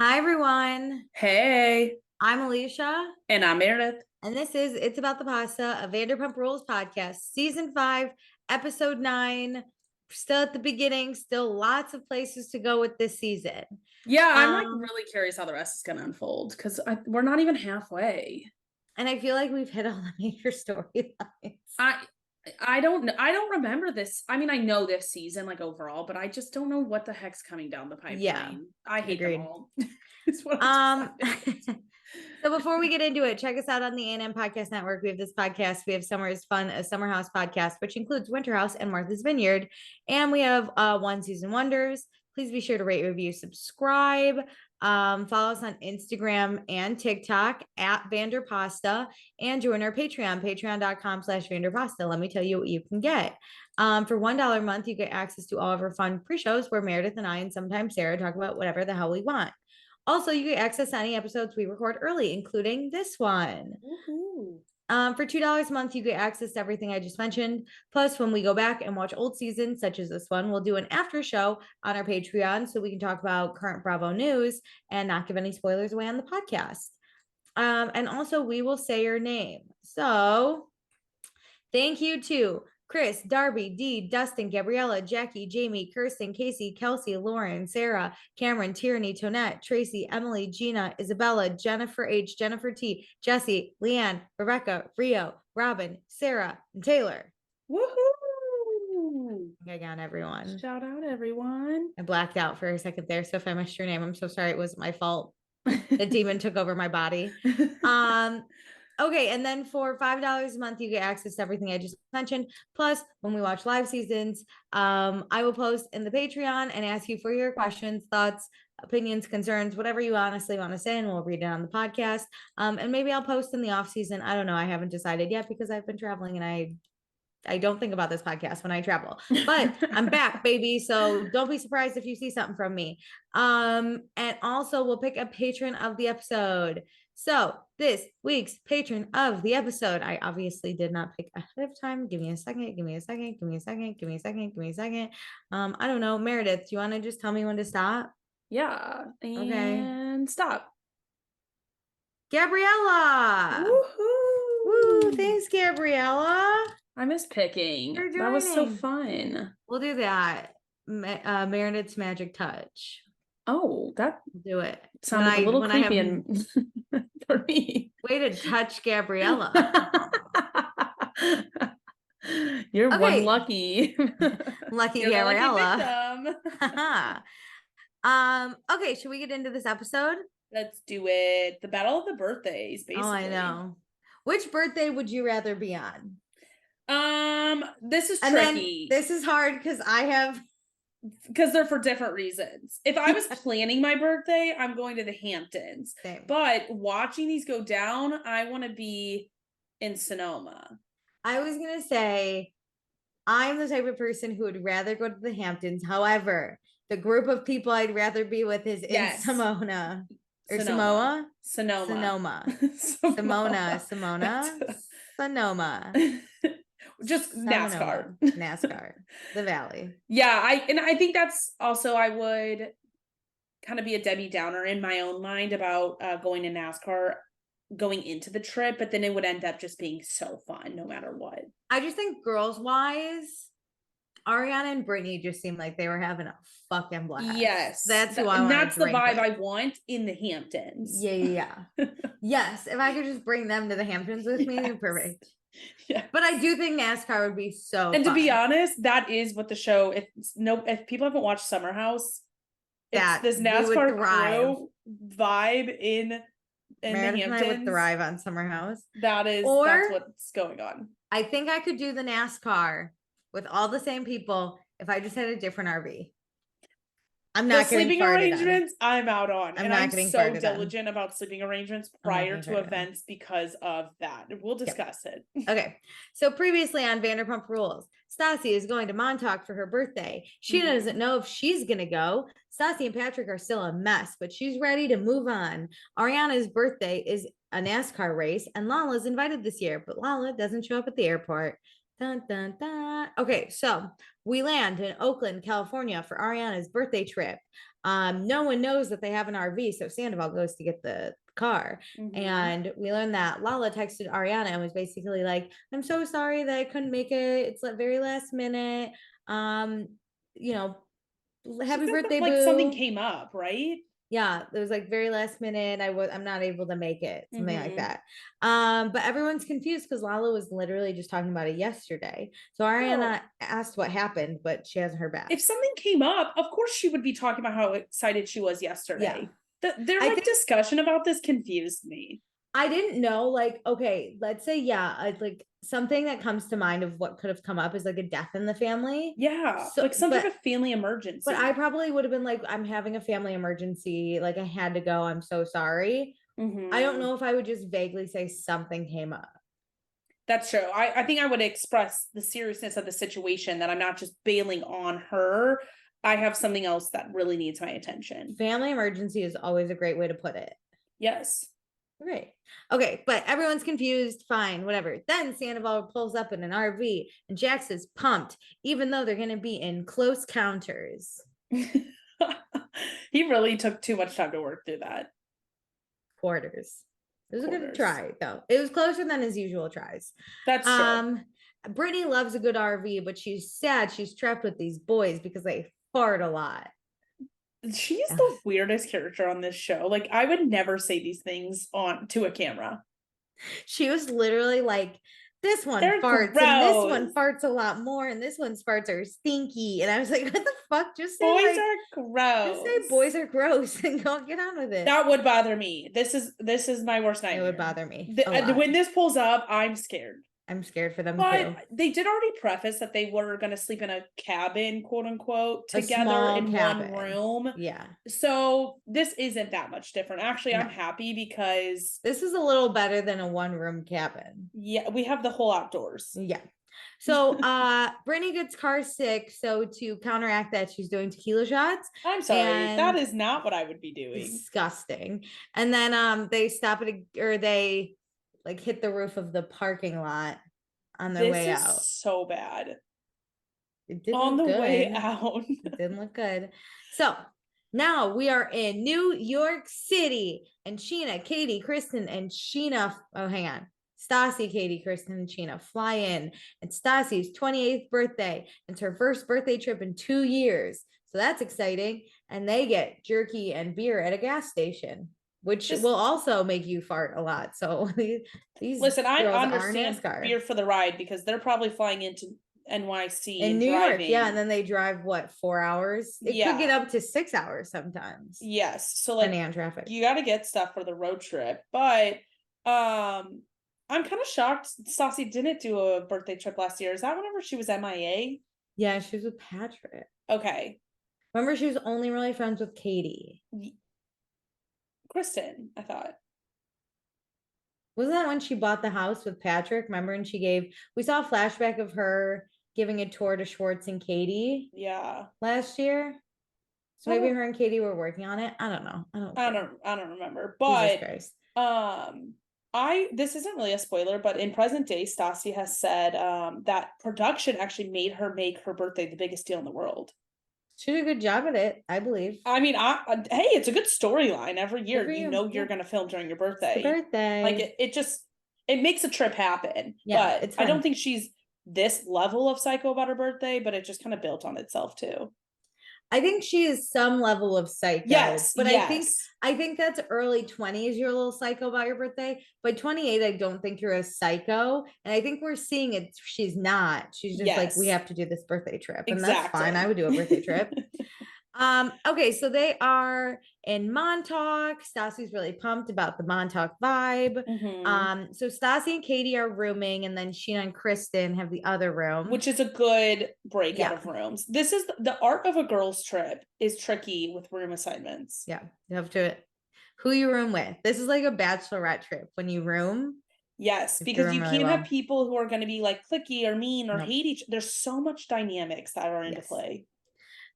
Hi, everyone. Hey, I'm Alicia, and I'm Meredith. and this is It's About the Pasta, a Vanderpump Rules podcast, season 5, episode 9. Still at the beginning, still lots of places to go with this season. Yeah, I'm like Um, really curious how the rest is gonna unfold because we're not even halfway. and I feel like we've hit all the major storylines. I don't remember this. I mean, I know this season like overall, but I just don't know what the heck's coming down the Yeah, pipeline. I hate them agreed. all. Is what I Um, decided. so before we get into it, check us out on the A&M Podcast Network. We have this podcast. We have Summer is Fun, a summer house podcast, which includes Winter House and Martha's Vineyard. And we have One Season Wonders. Please be sure to rate, review, subscribe. Follow us on Instagram and TikTok at Vanderpasta and join our Patreon, patreon.com/Vanderpasta. Let me tell you what you can get. For $1 a month, you get access to all of our fun pre-shows where Meredith and I and sometimes Sarah talk about whatever the hell we want. Also, you get access to any episodes we record early, including this one. Woohoo. For $2 a month, you get access to everything I just mentioned. Plus, when we go back and watch old seasons, such as this one, we'll do an after show on our Patreon so we can talk about current Bravo news and not give any spoilers away on the podcast. And also, we will say your name. So, thank you to Chris, Darby, Dee, Dustin, Gabriella, Jackie, Jamie, Kirsten, Casey, Kelsey, Lauren, Sarah, Cameron, Tierney, Tonette, Tracy, Emily, Gina, Isabella, Jennifer H, Jennifer T, Jesse, Leanne, Rebecca, Rio, Robin, Sarah, and Taylor. Woohoo! I got everyone. Shout out everyone. I blacked out for a second there, so if I missed your name, I'm so sorry. It wasn't my fault. The demon took over my body. Okay, and then for $5 a month, you get access to everything I just mentioned. Plus, when we watch live seasons, I will post in the Patreon and ask you for your questions, thoughts, opinions, concerns, whatever you honestly want to say, and we'll read it on the podcast. And maybe I'll post in the off season. I don't know. I haven't decided yet because I've been traveling and I don't think about this podcast when I travel, but I'm back, baby. So don't be surprised if you see something from me. And also we'll pick a patron of the episode. So this week's patron of the episode, I obviously did not pick ahead of time. Give me a second. Give me a second. Give me a second. Give me a second. Give me a second. I don't know. Meredith, do you want to just tell me when to stop? Yeah, Okay. and stop. Gabriella. Woohoo! Woo! Thanks, Gabriella. I miss picking. For That was so joining. fun. We'll do that. Meredith's magic touch. Oh, that We'll do it. sounded a little creepy have and for me. way to touch Gabriella. You're one Okay. lucky. Lucky You're Gabriella. the lucky victim. Okay, should we get into this episode? Let's do it. The Battle of the Birthdays, basically. Oh, I know. Which birthday would you rather be on? This is And tricky. then this is hard because because they're for different reasons. If I was planning my birthday, I'm going to the Hamptons. Same. But watching these go down, I want to be in Sonoma. I was gonna say I'm the type of person who would rather go to the Hamptons. However, the group of people I'd rather be with is in Simona. Or Samoa? Sonoma. Sonoma. Just NASCAR. NASCAR. The Valley. Yeah, I think that's also, I would kind of be a Debbie Downer in my own mind about going to NASCAR going into the trip, but then it would end up just being so fun no matter what. I just think girls wise, Ariana and Brittany just seemed like they were having a fucking blast. Yes. That's who I want. That's the vibe I want in the Hamptons. Yeah. Yes. If I could just bring them to the Hamptons with me, perfect. Yeah. But I do think NASCAR would be so And fun. to be honest, that is what the show, if people haven't watched Summer House, it's this NASCAR crew vibe in Meredith the Hamptons. And I would thrive on Summer House. That's what's going on. I think I could do the NASCAR with all the same people if I just had a different RV. I'm not getting sleeping arrangements. I'm out on, and I'm so diligent about sleeping arrangements prior to events because of that. We'll discuss it. Okay, so previously on Vanderpump Rules, Stassi is going to Montauk for her birthday. Scheana doesn't know if she's gonna go. Stassi and Patrick are still a mess, but she's ready to move on. Ariana's birthday is a NASCAR race, and Lala's invited this year, but Lala doesn't show up at the airport. Dun, dun, dun. Okay, so we land in Oakland, California for Ariana's birthday trip. No one knows that they have an RV, so Sandoval goes to get the car. And we learned that Lala texted Ariana and was basically like, I'm so sorry that I couldn't make it. It's like very last minute. You know, happy birthday, like boo. something came up, right? Yeah, it was like very last minute. I'm not able to make it, something like that. But everyone's confused because Lala was literally just talking about it yesterday. So Ariana asked what happened, but she hasn't heard back. If something came up, of course she would be talking about how excited she was yesterday. Their like discussion about this confused me. I didn't know, like, okay, let's say, like something that comes to mind of what could have come up is like a death in the family. Yeah, so, like some type of family emergency. But I probably would have been like, I'm having a family emergency. Like, I had to go. I'm so sorry. I don't know if I would just vaguely say something came up. That's true. I think I would express the seriousness of the situation, that I'm not just bailing on her. I have something else that really needs my attention. Family emergency is always a great way to put it. Yes. Great. Okay, but everyone's confused. Fine, whatever. Then Sandoval pulls up in an RV and Jax is pumped, even though they're going to be in close counters. He really took too much time to work through that. Quarters. It was a good try, though. It was closer than his usual tries. That's true. Brittany loves a good RV, but she's sad she's trapped with these boys because they fart a lot. She's the weirdest character on this show. Like, I would never say these things on to a camera. She was literally like, this one farts, and this one farts a lot more, and this one's farts are stinky. And I was like, what the fuck? Just say boys are gross. Just say boys are gross and go get on with it. That would bother me. This is my worst nightmare. It would bother me. When this pulls up, I'm scared. I'm scared for them too. They did already preface that they were going to sleep in a cabin, quote unquote, together in one room. Yeah. So this isn't that much different. Actually, I'm happy because this is a little better than a one-room cabin. Yeah, we have the whole outdoors. Yeah. So Brittany gets car sick. So to counteract that, she's doing tequila shots. I'm sorry. That is not what I would be doing. Disgusting. And then they stop at they like hit the roof of the parking lot on their way out. So bad. It didn't on look the good. way out. It didn't look good. So now we are in New York City, and Scheana, Katie, Kristen, and Scheana. Oh, hang on. Stassi, Katie, Kristen, and Scheana fly in. It's Stassi's 28th birthday. It's her first birthday trip in 2 years. So that's exciting. And they get jerky and beer at a gas station, which will also make you fart a lot. So these listen, I understand beer for the ride because they're probably flying into NYC in New York. Yeah, and then they drive 4 hours? It could get up to 6 hours sometimes. Yes. So like on traffic. You got to get stuff for the road trip. But I'm kind of shocked Stassi didn't do a birthday trip last year. Is that whenever she was MIA? Yeah, she was with Patrick. Okay. Remember, she was only really friends with Katie. Kristen, I thought. Wasn't that when she bought the house with Patrick? Remember, and we saw a flashback of her giving a tour to Schwartz and Katie. Yeah. Last year. So maybe her and Katie were working on it. I don't know. I don't remember. But this isn't really a spoiler, but in present day, Stassi has said that production actually made her make her birthday the biggest deal in the world. She did a good job at it, I believe. I mean, hey, it's a good storyline. Every year, you're going to film during your birthday. Like it makes a trip happen. Yeah, but I don't think she's this level of psycho about her birthday, but it just kind of built on itself too. I think she is some level of psycho. Yes, but I think that's early 20s. You're a little psycho about your birthday. By 28, I don't think you're a psycho. And I think we're seeing it. She's not. She's just like, we have to do this birthday trip. And that's fine. I would do a birthday trip. Okay, so they are in Montauk. Stassi's really pumped about the Montauk vibe. So Stassi and Katie are rooming, and then Scheana and Kristen have the other room, which is a good breakout of rooms. This is the art of a girl's trip is tricky with room assignments. Yeah, you have to who you room with. This is like a bachelorette trip when you room. Yes, because you can't have people who are going to be like cliquey or mean or hate each. There's so much dynamics that are into play.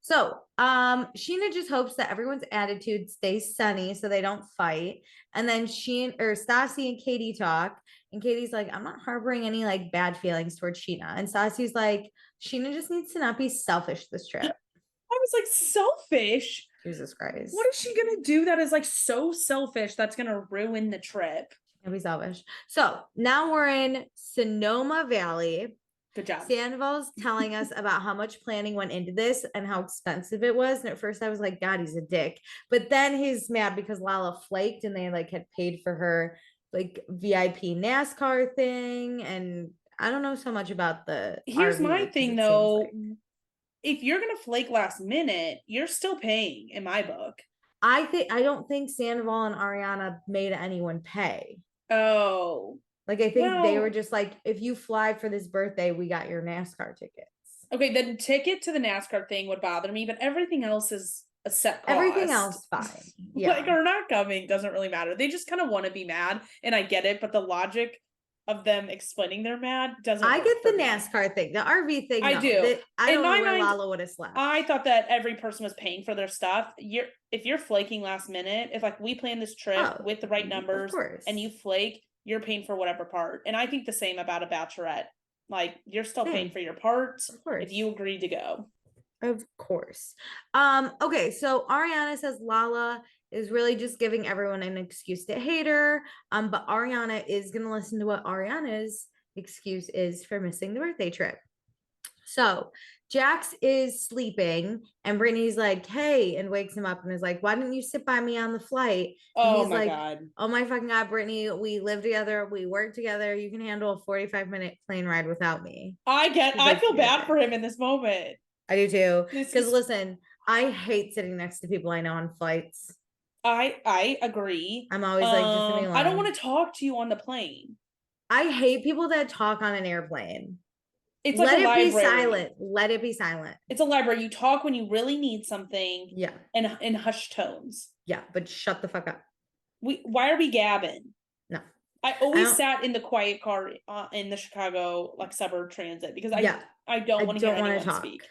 So, Scheana just hopes that everyone's attitude stays sunny so they don't fight. And then Stassi and Katie talk, and Katie's like, I'm not harboring any like bad feelings towards Scheana. And Stassi's like, Scheana just needs to not be selfish this trip. I was like, selfish? Jesus Christ. What is she gonna do that is like so selfish that's gonna ruin the trip? Can't be selfish. So now we're in Sonoma Valley. Good job. Sandoval's telling us about how much planning went into this and how expensive it was. And at first I was like, God, he's a dick. But then he's mad because Lala flaked and they like had paid for her like VIP NASCAR thing. And I don't know so much about the Here's RV, my because thing it seems though. like- If you're gonna flake last minute, you're still paying in my book. I don't think Sandoval and Ariana made anyone pay. Oh. Like I think they were Well- just like, if you fly for this birthday, we got your NASCAR tickets. Okay, the ticket to the NASCAR thing would bother me, but everything else is a set cost. Everything else fine. Yeah. Like, or not coming doesn't really matter. They just kind of want to be mad, and I get it, but the logic of them explaining they're mad doesn't I work get the for me. NASCAR thing, the RV thing. I no. do. I In don't know my where mind, Lala would have slept. I thought that every person was paying for their stuff. If you're flaking last minute, if like we plan this trip with the right numbers and you flake, you're paying for whatever part. And I think the same about a bachelorette. Like you're still paying for your parts if you agreed to go. Of course. Okay, so Ariana says Lala is really just giving everyone an excuse to hate her. But Ariana is gonna listen to what Ariana's excuse is for missing the birthday trip. So Jax is sleeping and Brittany's like, hey, and wakes him up and is like, why didn't you sit by me on the flight? And Oh he's my like, God. oh my fucking God, Brittany, we live together, we work together. You can handle a 45-minute plane ride without me. I feel bad for him in this moment. I do too. Because listen, I hate sitting next to people I know on flights. I agree. I'm always like, just leave me alone. I don't want to talk to you on the plane. I hate people that talk on an airplane. It's like let it be silent. Let it be silent. It's a library. You talk when you really need something. Yeah. And in hushed tones. Yeah, but shut the fuck up. Why are we gabbing? No. I always sat in the quiet car in the Chicago like suburb transit because I don't want to hear anyone speak.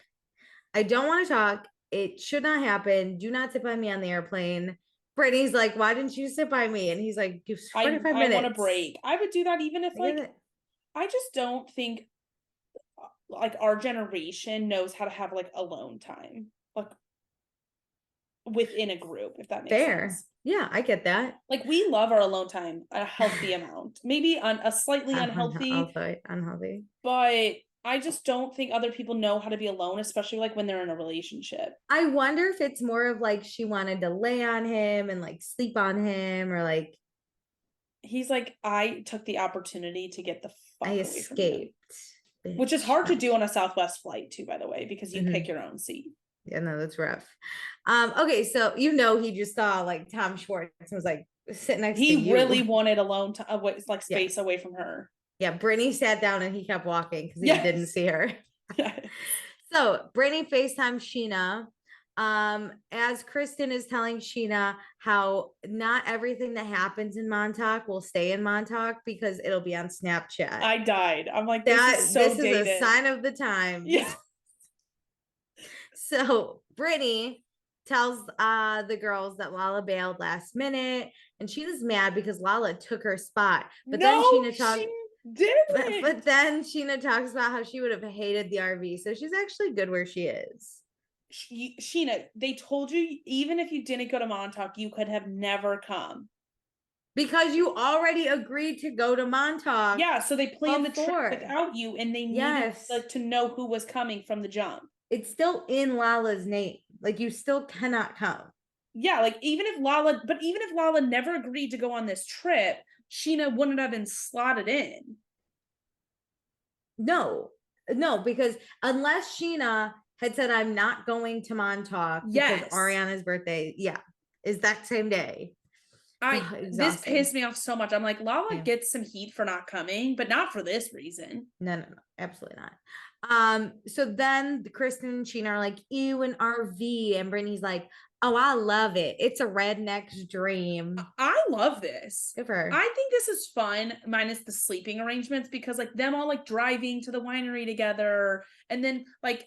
I don't want to talk. It should not happen. Do not sit by me on the airplane. Brittany's like, why didn't you sit by me? And he's like, 45 minutes. I want a break. I would do that even if I just don't think like our generation knows how to have like alone time, like within a group, if that makes sense. Yeah, I get that. Like we love our alone time a healthy amount, maybe on a slightly unhealthy, but I just don't think other people know how to be alone, especially like when they're in a relationship. I wonder if it's more of like she wanted to lay on him and like sleep on him, or like he's like, I took the opportunity to get the fuck away escaped. From him. Which is hard to do on a Southwest flight too, by the way, because you pick your own seat. Yeah, no, that's rough. Okay, so he just saw like Tom Schwartz and was like sitting next to you. He really wanted alone like space away from her. Yeah, Brittany sat down and he kept walking because he didn't see her. So Brittany FaceTime Scheana. As Kristen is telling Scheana how not everything that happens in Montauk will stay in Montauk because it'll be on Snapchat. I died. I'm like, this is a sign of the times. Yeah. So Brittany tells the girls that Lala bailed last minute, and Scheana's mad because Lala took her spot. But then Scheana talks. But then Scheana talks about how she would have hated the RV, so she's actually good where she is. Scheana, they told you even if you didn't go to Montauk, you could have never come. Because you already agreed to go to Montauk. Yeah, so they planned the trip without you, and they needed to know who was coming from the jump. It's still in Lala's name. Like you still cannot come. Yeah, like even if Lala never agreed to go on this trip, Scheana wouldn't have been slotted in. No, because unless Scheana had said, I'm not going to Montauk because Ariana's birthday, is that same day. This pissed me off so much. I'm like, Lala gets some heat for not coming, but not for this reason. No, absolutely not. So then Kristen and Scheana are like, ew, an RV, and Brittany's like, oh, I love it. It's a redneck's dream. I love this. Good for her. I think this is fun, minus the sleeping arrangements, because like them all like driving to the winery together, and then like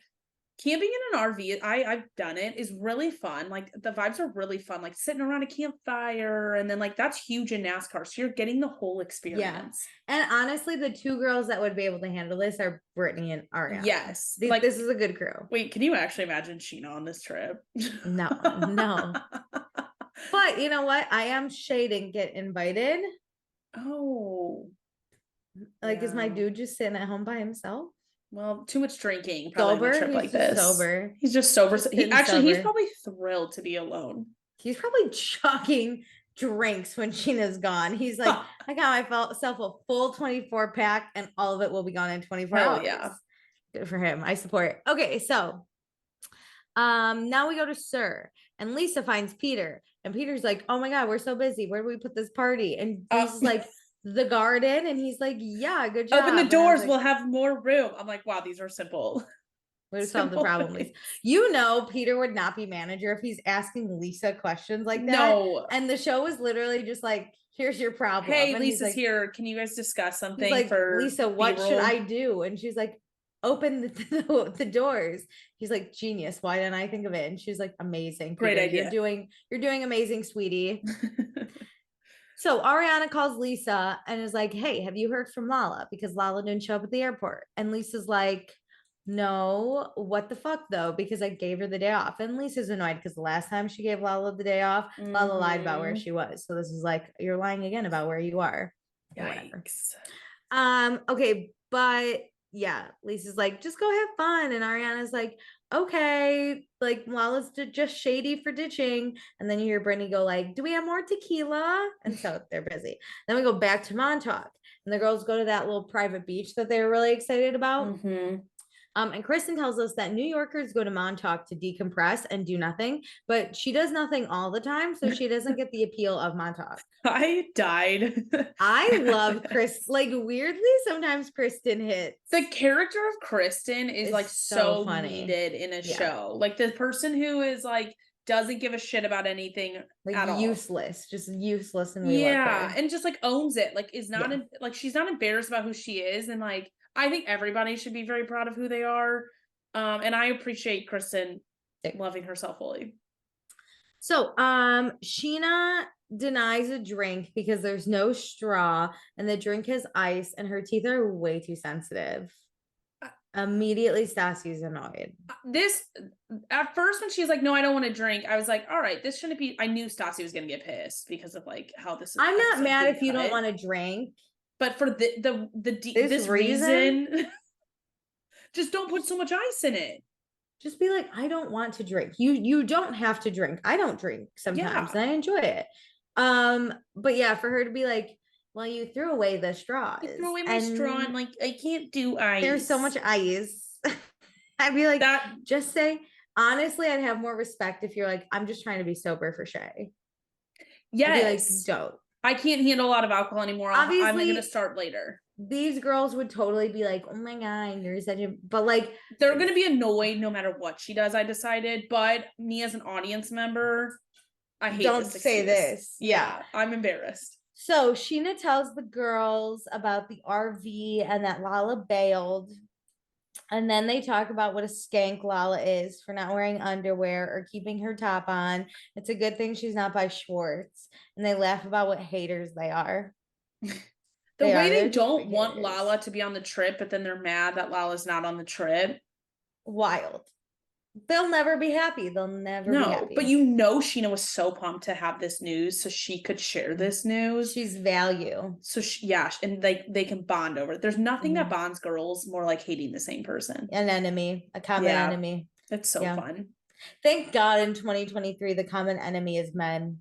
Camping in an RV, I've done it, is really fun. Like the vibes are really fun, like sitting around a campfire, and then like that's huge in NASCAR. So you're getting the whole experience. And honestly, the two girls that would be able to handle this are Brittany and Ariana. Yes. Like, this is a good crew. Wait, can you actually imagine Scheana on this trip? No. But you know what? I am shading get invited. Oh. Like, is my dude just sitting at home by himself? Well, too much drinking probably on a trip like this. Sober. He's just sober. He's probably thrilled to be alone. He's probably chugging drinks when Sheena's gone. He's like, I got myself a full 24 pack and all of it will be gone in 24 hours. Yeah. Good for him. I support. Okay, so now we go to Sir, and Lisa finds Peter, and Peter's like, oh my God, we're so busy. Where do we put this party? And Lisa's like, the garden. And he's like, yeah, good job. Open the doors, we'll have more room. I'm like, wow, these are simple. Way to solve the problem, Lisa. You know, Peter would not be manager if he's asking Lisa questions like that. No. And the show was literally just like, here's your problem. Hey, and Lisa's like, here. Can you guys discuss something? He's like, for Lisa, what B-roll? Should I do? And she's like, open the doors. He's like, genius. Why didn't I think of it? And she's like, amazing. Peter, great idea. You're doing amazing, sweetie. So Ariana calls Lisa and is like, hey, have you heard from Lala? Because Lala didn't show up at the airport. And Lisa's like, no, what the fuck though? Because I gave her the day off. And Lisa's annoyed because the last time she gave Lala the day off, Lala lied about where she was. So this is like, you're lying again about where you are. Yikes. Okay, but yeah, Lisa's like, just go have fun. And Ariana's like, okay, like Lala's just shady for ditching. And then you hear Brittany go like, do we have more tequila? And so they're busy. Then we go back to Montauk, and the girls go to that little private beach that they were really excited about. And Kristen tells us that New Yorkers go to Montauk to decompress and do nothing, but she does nothing all the time, so she doesn't get the appeal of Montauk. I died. I love Chris. Like, weirdly, sometimes Kristen hits. The character of Kristen is like so funny. Needed in a show. Like the person who is like doesn't give a shit about anything, like at all. Just useless, and we love her. And just like owns it. Like is not like she's not embarrassed about who she is, and like I think everybody should be very proud of who they are. And I appreciate Kristen loving herself fully. So, Scheana denies a drink because there's no straw and the drink has ice and her teeth are way too sensitive. Immediately, Stassi's annoyed. This, at first when she's like, no, I don't want to drink, I was like, all right, this shouldn't be, I knew Stassi was going to get pissed because of like how this is. I'm not mad if you don't want to drink. But for this reason, just don't put so much ice in it. Just be like, I don't want to drink. You don't have to drink. I don't drink sometimes, and I enjoy it. But yeah, for her to be like, well, you threw away the straws. You threw away my straw, and like I can't do ice. There's so much ice. I'd be like, that. Just say, honestly, I'd have more respect if you're like, I'm just trying to be sober for Shay. Yes. I'd be like, don't. I can't handle a lot of alcohol anymore. Obviously, I'm going to start later. These girls would totally be like, oh my God, you're such a, but like, they're going to be annoyed no matter what she does, I decided. But me as an audience member, I hate don't say this. Yeah, I'm embarrassed. So Scheana tells the girls about the RV and that Lala bailed. And then they talk about what a skank Lala is for not wearing underwear or keeping her top on. It's a good thing she's not by Schwartz. And they laugh about what haters they are. They don't want Lala to be on the trip, but then they're mad that Lala's not on the trip. Wild. They'll never be happy. They'll never be happy. But you know Scheana was so pumped to have this news so she could share this news. She's value. So and they can bond over it. There's nothing that bonds girls more like hating the same person. An enemy, a common enemy. It's so fun. Thank God in 2023 the common enemy is men.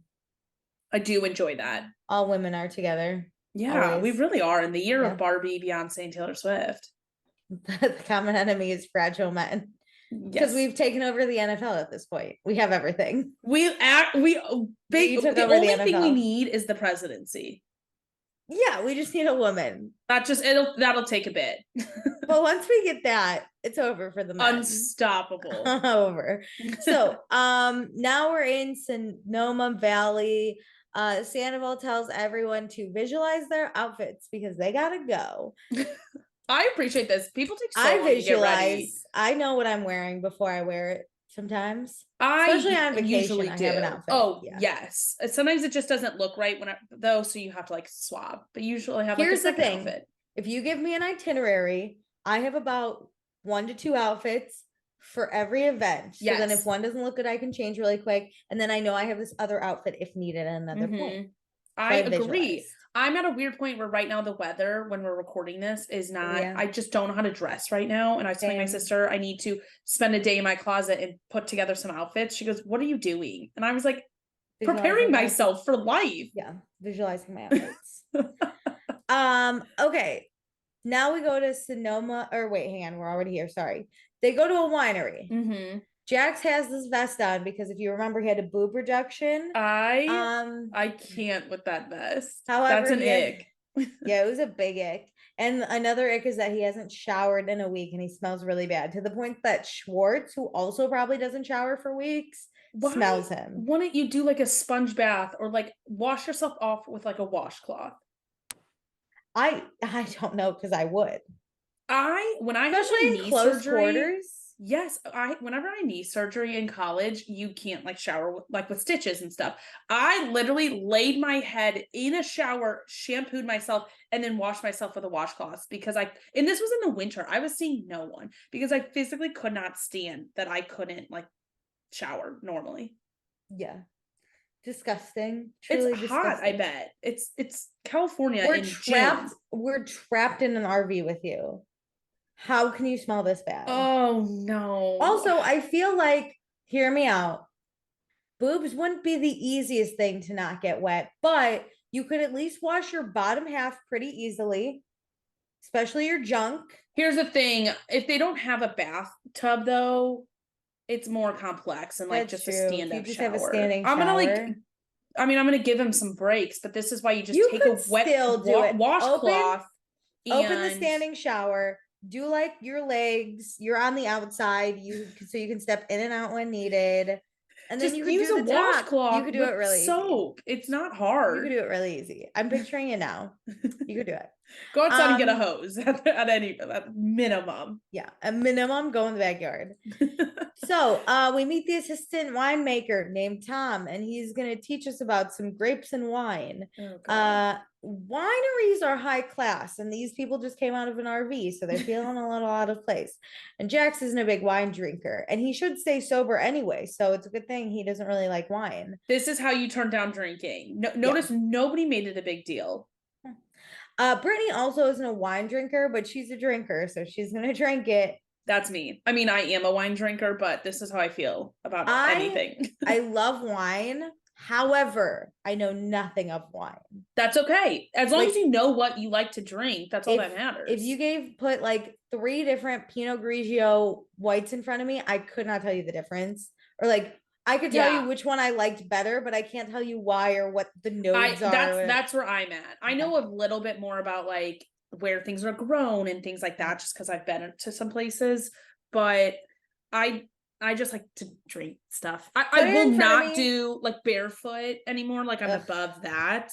I do enjoy that. All women are together. Yeah, always. We really are. In the year of Barbie, Beyonce, and Taylor Swift. The common enemy is fragile men. Because we've taken over the NFL at this point. We have everything. The only thing we need is the presidency. Yeah, we just need a woman. That'll take a bit. But once we get that, it's over for the men. Unstoppable. Over. So now we're in Sonoma Valley. Sandoval tells everyone to visualize their outfits because they gotta go. I appreciate this. People take so I long to get ready. visualize. I know what I'm wearing before I wear it sometimes. I Especially on vacation, usually I do. have an outfit. Oh, Yeah. yes. Sometimes it just doesn't look right though, so you have to like swap. But usually I have like a Here's the second thing. outfit. If you give me an itinerary, I have about 1 to 2 outfits for every event. So then if Yes. one doesn't look good, I can change really quick. And then I know I have this other outfit if needed at another point. I agree. visualized. I'm at a weird point where right now the weather when we're recording this is not, Yeah. I just don't know how to dress right now. And I was telling my Same. sister I need to spend a day in my closet and put together some outfits. She goes, "What are you doing?" And I was like, preparing Visualizing my myself for life. Yeah, visualizing my outfits. Okay. Now we go to Sonoma, or wait, hang on, we're already here. Sorry. They go to a winery. Jax has this vest on because if you remember, he had a boob reduction. I can't with that vest. However, That's an ick. Yeah, it was a big ick. And another ick is that he hasn't showered in a week and he smells really bad to the point that Schwartz, who also probably doesn't shower for weeks, smells him. Why don't you do like a sponge bath or like wash yourself off with like a washcloth? I don't know because I would. When I Especially had in knee close surgery, quarters. yes, whenever I knee surgery in college, you can't like shower with stitches and stuff. I literally laid my head in a shower, shampooed myself, and then washed myself with a washcloth because and this was in the winter. I was seeing no one because I physically could not stand that I couldn't like shower normally. Yeah. Disgusting. Truly It's hot, disgusting. I bet. It's California. We're trapped in an RV with you. How can you smell this bad? Oh no. Also, I feel like, hear me out. Boobs wouldn't be the easiest thing to not get wet, but you could at least wash your bottom half pretty easily, especially your junk. Here's the thing. If they don't have a bathtub though, it's more complex and like That's just true. a stand-up Just shower. have a standing I'm shower. gonna give him some breaks, but this is why you just take a wet washcloth. Open the standing shower. Do like your legs. You're on the outside. So you can step in and out when needed. And then just you could use do a the top. washcloth. You could do it really soap. easy. It's not hard. You could do it really easy. I'm picturing it now. You could do it. Go outside and get a hose at minimum. Yeah, a minimum. Go in the backyard. So we meet the assistant winemaker named Tom, and he's going to teach us about some grapes and wine. Wineries are high class, and these people just came out of an RV, so they're feeling a little out of place. And Jax isn't a big wine drinker, and he should stay sober anyway, so it's a good thing he doesn't really like wine. This is how you turn down drinking. Notice nobody made it a big deal. Brittany also isn't a wine drinker, but she's a drinker, so she's going to drink it. That's me. I mean, I am a wine drinker, but this is how I feel about anything. I love wine. However, I know nothing of wine. That's okay. As long as you know what you like to drink, that's all that matters. If you put like 3 different Pinot Grigio whites in front of me, I could not tell you the difference. Or like, I could tell you which one I liked better, but I can't tell you why or what the notes are. That's where I'm at. I know a little bit more about like where things are grown and things like that, just because I've been to some places, but I just like to drink stuff. I will not do like barefoot anymore. Like I'm above that.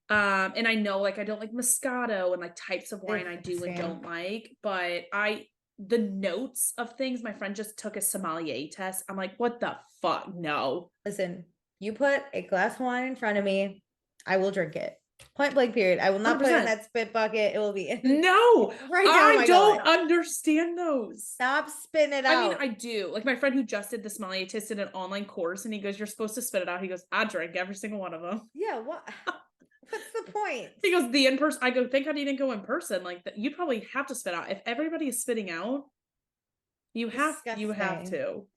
And I know like I don't like Moscato and like types of wine I do and don't like, but the notes of things, my friend just took a sommelier test. I'm like, what the fuck? No. Listen, you put a glass of wine in front of me, I will drink it. Point blank period. I will not 100%. Put it in that spit bucket. It will be in. No, right down I don't understand those. Stop spitting it out. I mean, I do. Like my friend who just did the sommelier test did an online course, and he goes, "You're supposed to spit it out." He goes, "I drank every single one of them." Yeah. What? What's the point? He goes, "The in person." I go, "Thank God you didn't go in person. Like you probably have to spit out. If everybody is spitting out, you have to."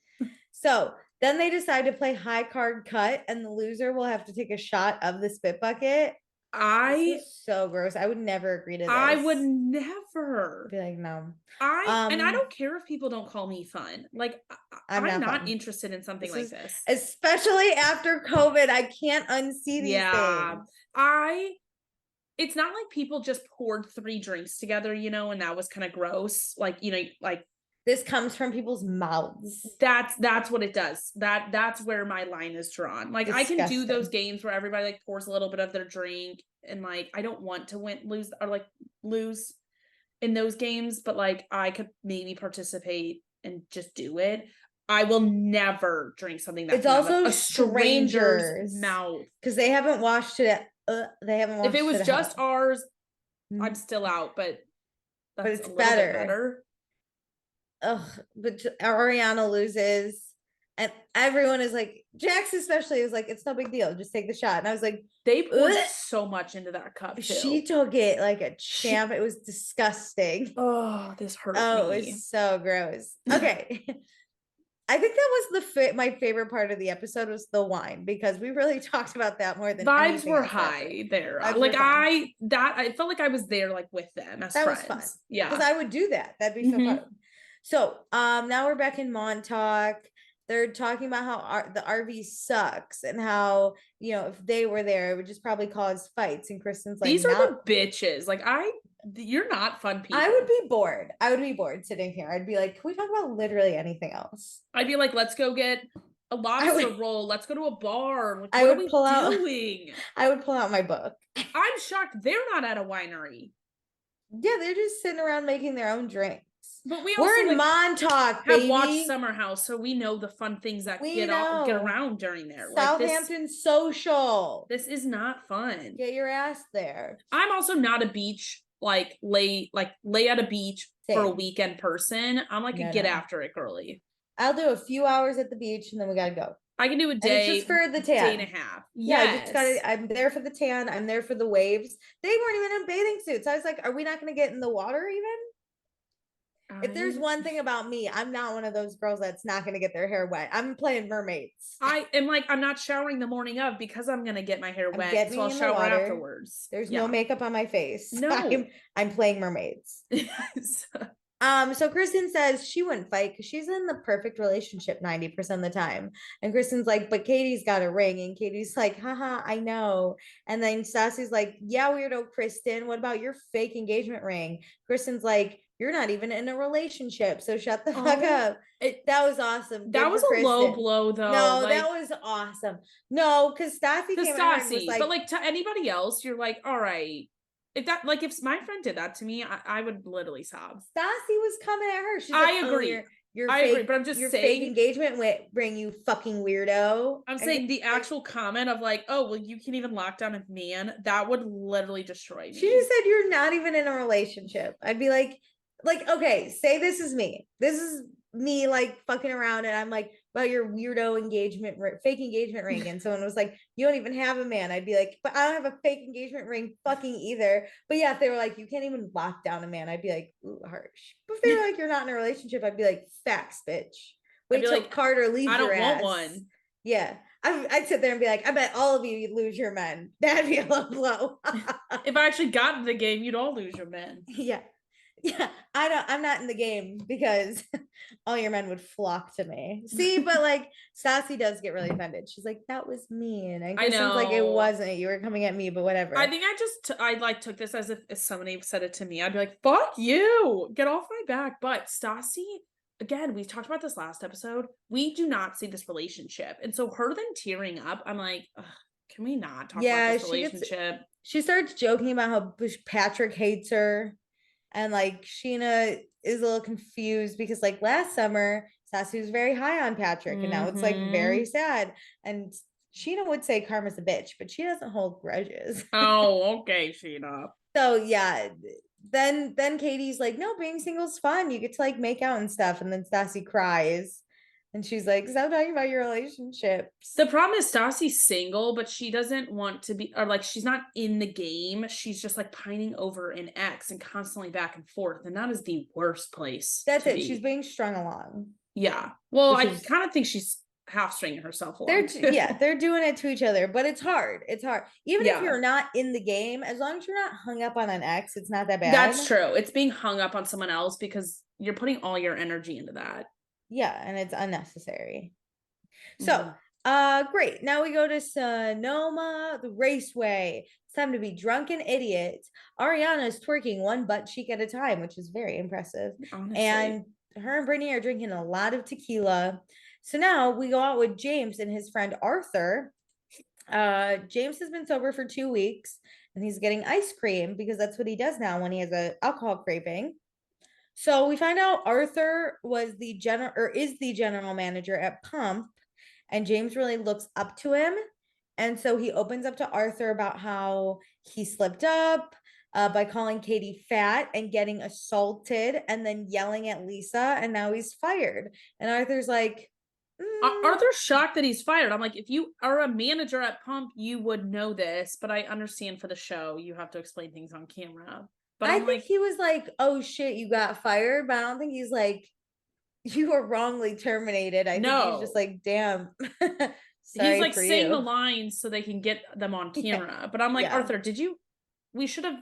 So then they decide to play high card cut, and the loser will have to take a shot of the spit bucket. This is so gross. I would never agree to this. I would never be like, no. And I don't care if people don't call me fun. Like I'm not interested in something like this. Especially after COVID. I can't unsee these things. It's not like people just poured 3 drinks together, and that was kind of gross. Like, like this comes from people's mouths. That's what it does. That's where my line is drawn. Like disgusting. I can do those games where everybody like pours a little bit of their drink and like I don't want to lose. in those games, but like I could maybe participate and just do it. I will never drink something that's It's also a stranger's strangers mouth. because they haven't washed it. They haven't washed If it was it just out. ours, I'm still out, but that's it's a little better. bit better. Ugh, but Ariana loses, and everyone is like, Jax especially is like, it's no big deal, just take the shot. And I was like, they poured ugh. so much into that cup too. She took it like a champ. It was disgusting. Oh, this hurt me. It was so gross. Okay. I think that was my favorite part of the episode was the wine, because we really talked about that more than vibes were else high there. Vibes like were I felt like I was there like with them as that friends. was fun. Yeah, because I would do that. That'd be so fun. So now we're back in Montauk. They're talking about how the RV sucks and how, you know, if they were there, it would just probably cause fights. And Kristen's like, these are the bitches. Like you're not fun people. I would be bored. I would be bored sitting here. I'd be like, can we talk about literally anything else? I'd be like, let's go get a lobster roll. Let's go to a bar. Like, I what would are we doing? I would pull out my book. I'm shocked they're not at a winery. Yeah, they're just sitting around making their own drinks. But we're also, in Montauk, baby. Have watched Summer House, so we know the fun things that get around during there. Southampton social. This is not fun. Get your ass there. I'm also not a beach lay at a beach for a weekend person. I'm like a get after it girly. I'll do a few hours at the beach and then we gotta go. I can do a day. It's just for the tan. Day and a half. Yeah, I'm there for the tan. I'm there for the waves. They weren't even in bathing suits. I was like, are we not gonna get in the water even? If there's one thing about me, I'm not one of those girls that's not going to get their hair wet. I'm playing mermaids. I am like, I'm not showering the morning of because I'm going to get my hair wet. So I'll shower afterwards. There's no makeup on my face. No. I'm playing mermaids. Yes. So Kristen says she wouldn't fight because she's in the perfect relationship 90% of the time. And Kristen's like, but Katie's got a ring. And Katie's like, haha, I know. And then Stassi's like, yeah, weirdo, Kristen. What about your fake engagement ring? Kristen's like, you're not even in a relationship, so shut the fuck up. That was awesome. That was a low blow, though. No, that was awesome. No, because Stassi came out and was like, but like to anybody else, you're like, all right. If my friend did that to me, I would literally sob. Stassi was coming at her. She's like, I agree. I agree, but I'm just saying, fake engagement ring, you fucking weirdo. I'm saying the actual comment of like, oh, well, you can't even lock down a man. That would literally destroy me. She just said you're not even in a relationship. I'd be like, okay, say this is me. This is me like fucking around, and I'm like, about your weirdo fake engagement ring. And someone was like, you don't even have a man. I'd be like, but I don't have a fake engagement ring fucking either. But yeah, if they were like, you can't even lock down a man, I'd be like, ooh, harsh. But if they were like, you're not in a relationship, I'd be like, facts, bitch. Wait till like, Carter leaves your ass. I don't want one. Yeah. I'd sit there and be like, I bet all of you lose your men. That'd be a low blow. If I actually got in the game, you'd all lose your men. Yeah. Yeah, I'm not in the game because all your men would flock to me. See, but like Stassi does get really offended. She's like, that was mean. And Kristen's like, it wasn't. You were coming at me, but whatever. I think I took this as if somebody said it to me. I'd be like, fuck you. Get off my back. But Stassi, again, we talked about this last episode. We do not see this relationship. And so her then tearing up, I'm like, can we not talk about this relationship? She starts joking about how Patrick hates her. And like Scheana is a little confused because like last summer, Stassi was very high on Patrick, and now it's like very sad. And Scheana would say Karma's a bitch, but she doesn't hold grudges. Oh, okay, Scheana. So yeah, then Katie's like, no, being single's fun. You get to like make out and stuff. And then Stassi cries. And she's like, stop talking about your relationships. The problem is Stassi's single, but she doesn't want to be, or like, she's not in the game. She's just like pining over an ex and constantly back and forth. And that is the worst place. That's it. She's being strung along. Yeah. Well, I kind of think she's half stringing herself along. They're doing it to each other, but it's hard. It's hard. Even if you're not in the game, as long as you're not hung up on an ex, it's not that bad. That's true. It's being hung up on someone else because you're putting all your energy into that. Yeah, and it's unnecessary. So, great. Now we go to Sonoma, the raceway. It's time to be drunken idiots. Ariana is twerking one butt cheek at a time, which is very impressive. Honestly. And her and Brittany are drinking a lot of tequila. So now we go out with James and his friend Arthur. James has been sober for 2 weeks. and he's getting ice cream because that's what he does now when he has a alcohol craving. So we find out Arthur was the general or is the general manager at Pump, and James really looks up to him. And so he opens up to Arthur about how he slipped up by calling Katie fat and getting assaulted and then yelling at Lisa, and now he's fired. And Arthur's like, Arthur's shocked that he's fired. I'm like, if you are a manager at Pump, you would know this, but I understand for the show, you have to explain things on camera. But I I'm think like, he was like, oh shit, you got fired, but I don't think he's like, you were wrongly terminated. I think he's just no. like, damn. He's Sorry like for saying the you. lines so they can get them on Yeah. camera. But I'm like, Yeah. Arthur, we should have,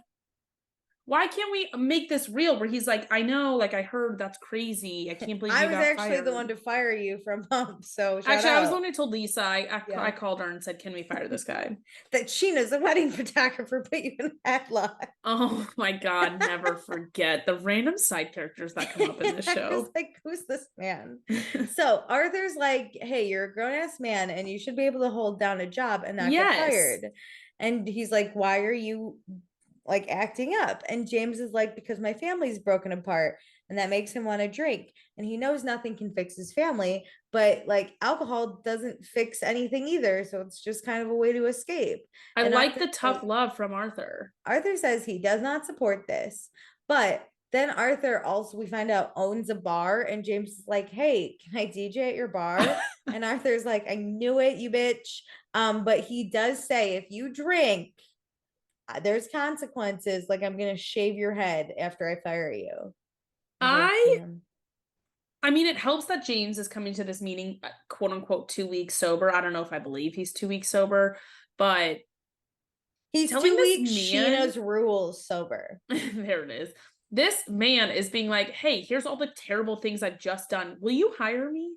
why can't we make this real where he's like, I know, like I heard that's crazy. I can't believe I you was got actually fired. the one to fire you from Pump. So shout Actually, I was the out one who told Lisa. I Yeah. called her and said, "Can we fire this guy?" that Scheana's a wedding photographer, put you in a headlock. Oh my god, never forget the random side characters that come up in this I show. was like, who's this man? So Arthur's like, hey, you're a grown-ass man and you should be able to hold down a job and not get Yes. fired. And he's like, why are you like acting up? And James is like, because my family's broken apart and that makes him want to drink. And he knows nothing can fix his family, but like alcohol doesn't fix anything either. So it's just kind of a way to escape. I And like Arthur's the tough like, love from Arthur. Arthur says he does not support this, but then Arthur also, we find out, owns a bar, and James is like, hey, can I DJ at your bar? And Arthur's like, I knew it, you bitch. But he does say, if you drink, there's consequences. Like, I'm gonna shave your head after I fire you. I mean, it helps that James is coming to this meeting, quote unquote, 2 weeks sober. I don't know if I believe he's 2 weeks sober, but he's telling 2 weeks this man, Scheana's rules sober. there it is. This man is being like, hey, here's all the terrible things I've just done. Will you hire me?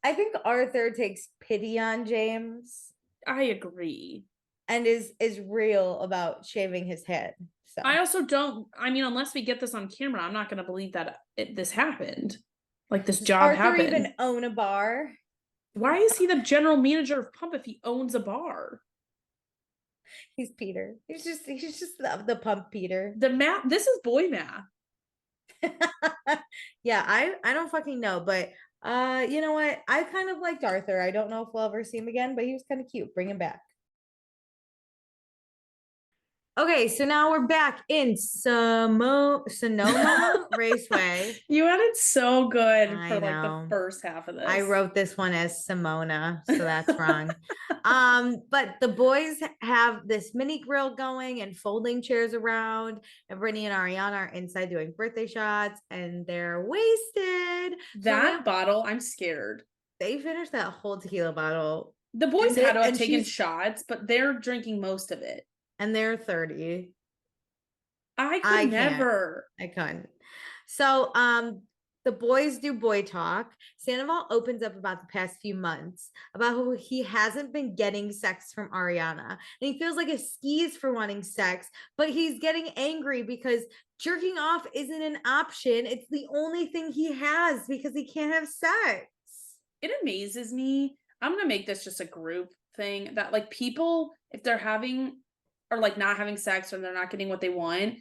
I think Arthur takes pity on James. I agree. And is real about shaving his head. So I also don't, I mean, unless we get this on camera, I'm not going to believe that this happened. Like this job Arthur happened. even own a bar? Why is he the general manager of Pump if he owns a bar? He's Peter. He's just the Pump Peter. The math, this is boy math. Yeah, I don't fucking know, but you know what? I kind of liked Arthur. I don't know if we'll ever see him again, but he was kind of cute. Bring him back. Okay, so now we're back in Sonoma Raceway. You had it so good I for like know. the first half of this. I wrote this one as Simona, so that's wrong. But the boys have this mini grill going and folding chairs around, and Brittany and Ariana are inside doing birthday shots, and they're wasted. That bottle, I'm scared. They finished that whole tequila bottle. The boys had to have taken she's- shots, but they're drinking most of it. And they're 30. I could never. I couldn't. So the boys do boy talk. Sandoval opens up about the past few months about how he hasn't been getting sex from Ariana. And he feels like a skis for wanting sex, but he's getting angry because jerking off isn't an option. It's the only thing he has because he can't have sex. It amazes me. I'm gonna make this just a group thing that like people, if they're having or like not having sex or they're not getting what they want,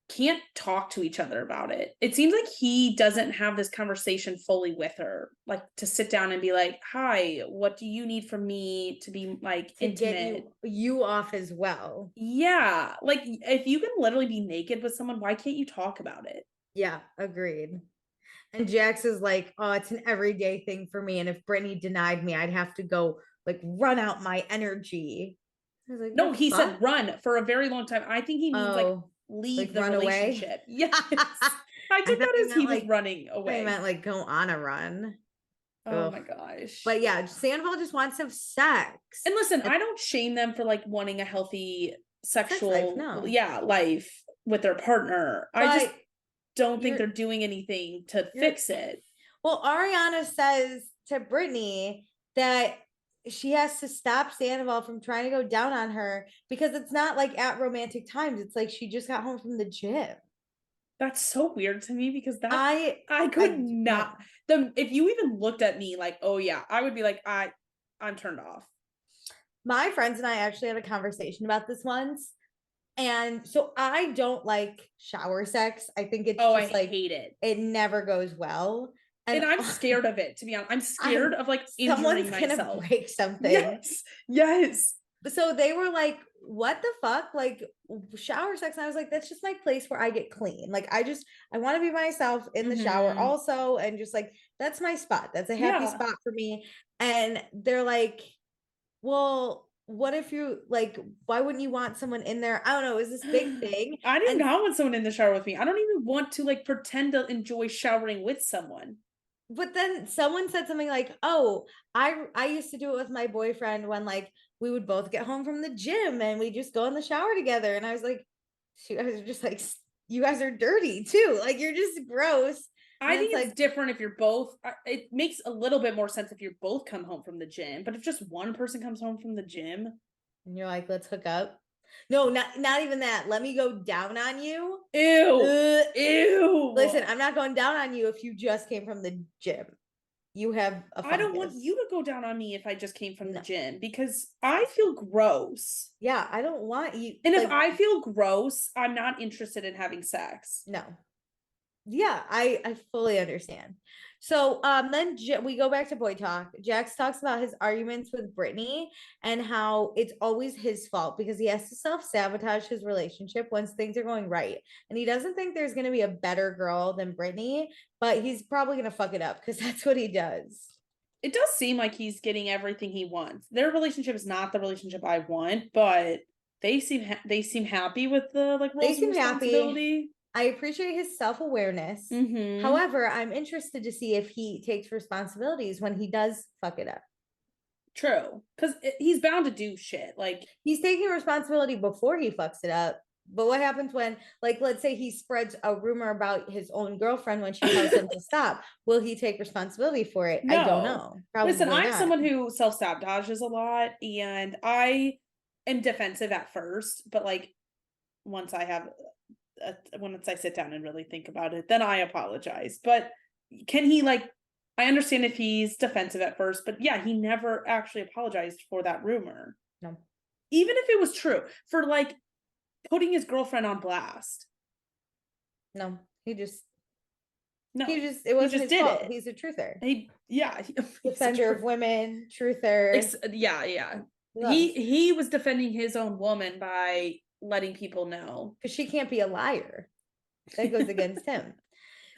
can't talk to each other about it. It seems like he doesn't have this conversation fully with her, like to sit down and be like, hi, what do you need from me to be like to intimate? Get you off as well. Yeah. Like if you can literally be naked with someone, why can't you talk about it? Yeah, agreed. And Jax is like, oh, it's an everyday thing for me. And if Brittany denied me, I'd have to go like run out my energy. I was like, no, he said run for a very long time. I think he means like leave the relationship. Away? Yes. I took that as he was running away. I meant like go on a run. Oh my gosh. But yeah, Sandoval just wants to have sex. And listen, I don't shame them for like wanting a healthy sexual life with their partner. But I just don't think they're doing anything to fix it. Well, Ariana says to Brittany that she has to stop Sandoval from trying to go down on her because it's not like at romantic times. It's like she just got home from the gym. That's so weird to me because that I could not. If you even looked at me like, oh yeah, I would be like, I'm turned off. My friends and I actually had a conversation about this once And so I don't like shower sex. I think it's Oh, I just like hate it. it never goes well. And And I'm scared of it, to be honest. I'm scared of like someone's injuring gonna myself. break something. Yes. Yes. So they were like, what the fuck? Like shower sex. And I was like, that's just my place where I get clean. Like I want to be myself in the shower Mhm. also. And just like, that's my spot. That's a happy Yeah. spot for me. And they're like, well, what if you like, why wouldn't you want someone in there? I don't know, is this big thing. I do And not want someone in the shower with me. I don't even want to like pretend to enjoy showering with someone. but then someone said something like, "Oh, I used to do it with my boyfriend when like we would both get home from the gym and we just go in the shower together." And I was like, "You guys are just like you guys are dirty too. Like you're just gross." And I it's think it's like, different if you're both. It makes a little bit more sense if you both come home from the gym, but if just one person comes home from the gym, and you're like, "Let's hook up." No, not even that. Let me go down on you. ew, Ugh. ew. Listen, I'm not going down on you if you just came from the gym. You have a I don't want fungus. you to go down on me if I just came from the No. gym because I feel gross. Yeah, I don't want you And if like I feel gross, I'm not interested in having sex. no. Yeah, I fully understand. So then we go back to boy talk. Jax talks about his arguments with Brittany and how it's always his fault because he has to self-sabotage his relationship once things are going right. And he doesn't think there's going to be a better girl than Brittany, but he's probably going to fuck it up because that's what he does. It does seem like he's getting everything he wants. Their relationship is not the relationship I want, but they seem happy with the like They roles and seem happy. responsibility. I appreciate his self-awareness. Mm-hmm. However, I'm interested to see if he takes responsibilities when he does fuck it up. True, because he's bound to do shit. Like He's taking responsibility before he fucks it up. But what happens when, like, let's say he spreads a rumor about his own girlfriend when she tells him to stop? Will he take responsibility for it? I don't no. know. Listen, Probably I'm not. someone who self sabotages a lot, and I am defensive at first, but like once I have once I sit down and really think about it, then I apologize. But can he like? I understand if he's defensive at first, but yeah, he never actually apologized for that rumor, No, even if it was true, for like putting his girlfriend on blast. no. No, It he wasn't just his did fault. it. He's a truther. Yeah, Defender of women, truther. yeah, yeah. He loves. He was defending his own woman by letting people know. Because she can't be a liar. That goes against him.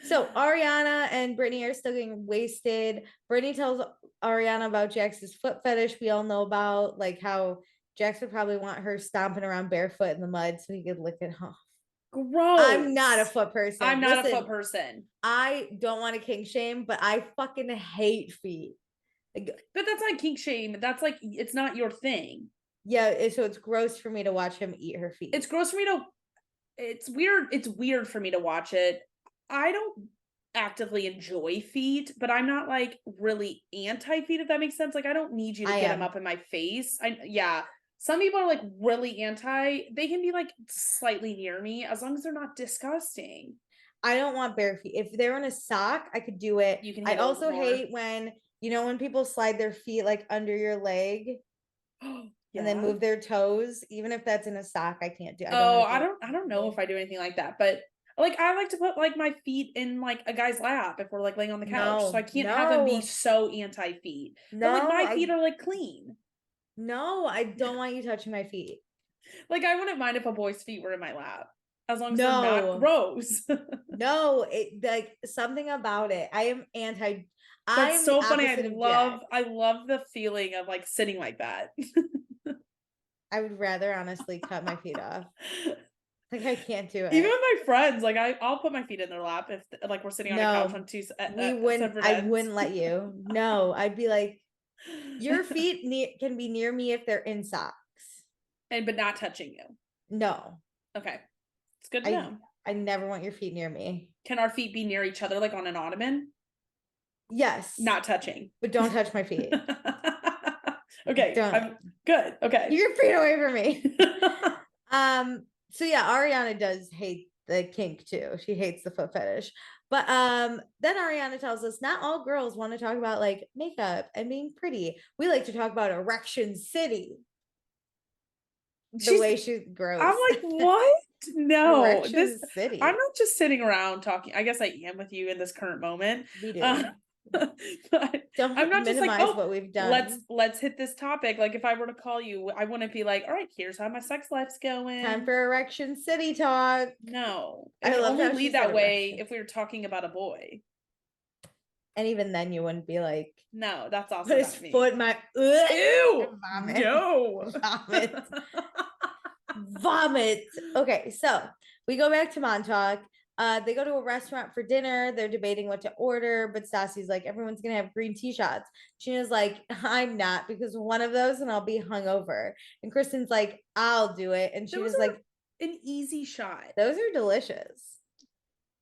So Ariana and Brittany are still getting wasted. Brittany tells Ariana about Jax's foot fetish we all know about, like how Jax would probably want her stomping around barefoot in the mud so he could lick it off. Gross. I'm not a foot person. I'm not Listen, a foot person. I don't want to kink shame, but I fucking hate feet. Like, But that's not kink shame. That's like it's not your thing. yeah, so it's gross for me to watch him eat her feet. It's gross for me to it's weird. It's weird for me to watch it. I don't actively enjoy feet, but I'm not like really anti feet, if that makes sense. Like I don't need you to get them up in my face. Yeah. Some people are like really anti. They can be like slightly near me as long as they're not disgusting. I don't want bare feet. If they're in a sock, I could do it. You can I handle also it more. hate when when people slide their feet like under your leg and then move their toes, even if that's in a sock, I can't do. I don't know if I do anything like that, but like I like to put like my feet in like a guy's lap if we're like laying on the couch. So I can't have him be so anti feet. But like my feet are like clean. No, I don't want you touching my feet. Like I wouldn't mind if a boy's feet were in my lap. As long as they're not gross. No, it like something about it. I am anti. That's so funny. I love the feeling of like sitting like that. I would rather honestly cut my feet off. Like I can't do it. Even with my friends, like I'll put my feet in their lap if like we're sitting on a couch on two. I wouldn't let you. No, I'd be like, your feet can be near me if they're in socks, but not touching you. No. Okay, it's good to know. I never want your feet near me. Can our feet be near each other, like on an ottoman? Yes. Not touching, but don't touch my feet. Okay, I'm good. Okay, keep your feet away from me. So yeah, Ariana does hate the kink too. She hates the foot fetish. But then Ariana tells us not all girls want to talk about like makeup and being pretty. We like to talk about erection city. The way she's gross. I'm like, what? No, Erection City. I'm not just sitting around talking. I guess I am with you in this current moment. We do. But Don't I'm not just like, minimize what we've done. let's hit this topic. Like if I were to call you, I wouldn't be like, all right, here's how my sex life's going. Time for Erection City talk. No, I it would love only how she lead said that way erection. if we were talking about a boy. And even then, you wouldn't be like, No, that's also put his not me. foot in my Ew, vomit. no, Vomit. Vomit. Okay, so we go back to Montauk. They go to a restaurant for dinner. They're debating what to order, but Stassi's like, everyone's gonna have green tea shots. Gina's like, I'm not, because one of those and I'll be hungover. And Kristen's like, I'll do it. And she was like, an easy shot. those are delicious.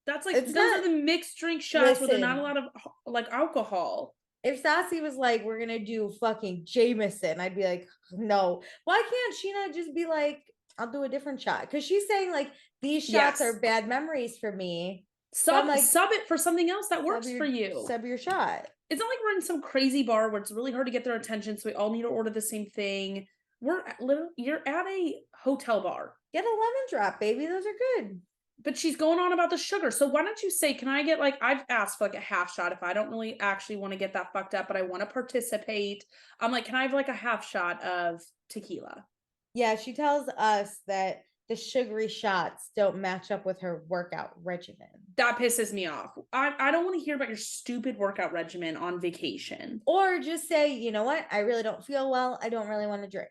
That's like It's those not- are the mixed drink shots where there's not a Listen. lot of like alcohol. If Stassi was like, we're gonna do fucking Jameson, I'd be like, no. Why can't Scheana just be like, I'll do a different shot? Because she's saying like these shots Yes. are bad memories for me. Sub like, sub it for something else that works for you. Sub your shot. It's not like we're in some crazy bar where it's really hard to get their attention, so we all need to order the same thing. You're at a hotel bar. Get a lemon drop, baby. Those are good. But she's going on about the sugar. So why don't you say, can I get like, I've asked for like a half shot if I don't really actually want to get that fucked up, but I want to participate. I'm like, can I have like a half shot of tequila? Yeah, she tells us that the sugary shots don't match up with her workout regimen. That pisses me off. I don't want to hear about your stupid workout regimen on vacation. Or just say, you know what? I really don't feel well. I don't really want to drink.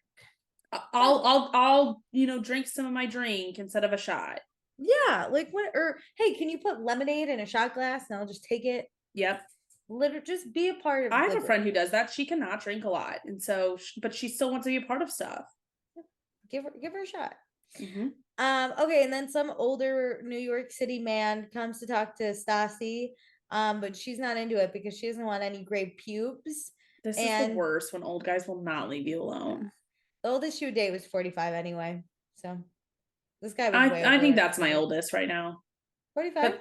I'll drink some of my drink instead of a shot. Yeah, like what? Or hey, can you put lemonade in a shot glass and I'll just take it? Yep. Literally, just be a part of. I have a friend who does that. She cannot drink a lot, and so, but she still wants to be a part of stuff. Give her a shot. Mm-hmm. Okay, and then some older New York City man comes to talk to Stassi, but she's not into it because she doesn't want any gray pubes. This is the worst when old guys will not leave you alone. The oldest she would date was 45 anyway, so. This guy was I think that's my oldest right now. 45.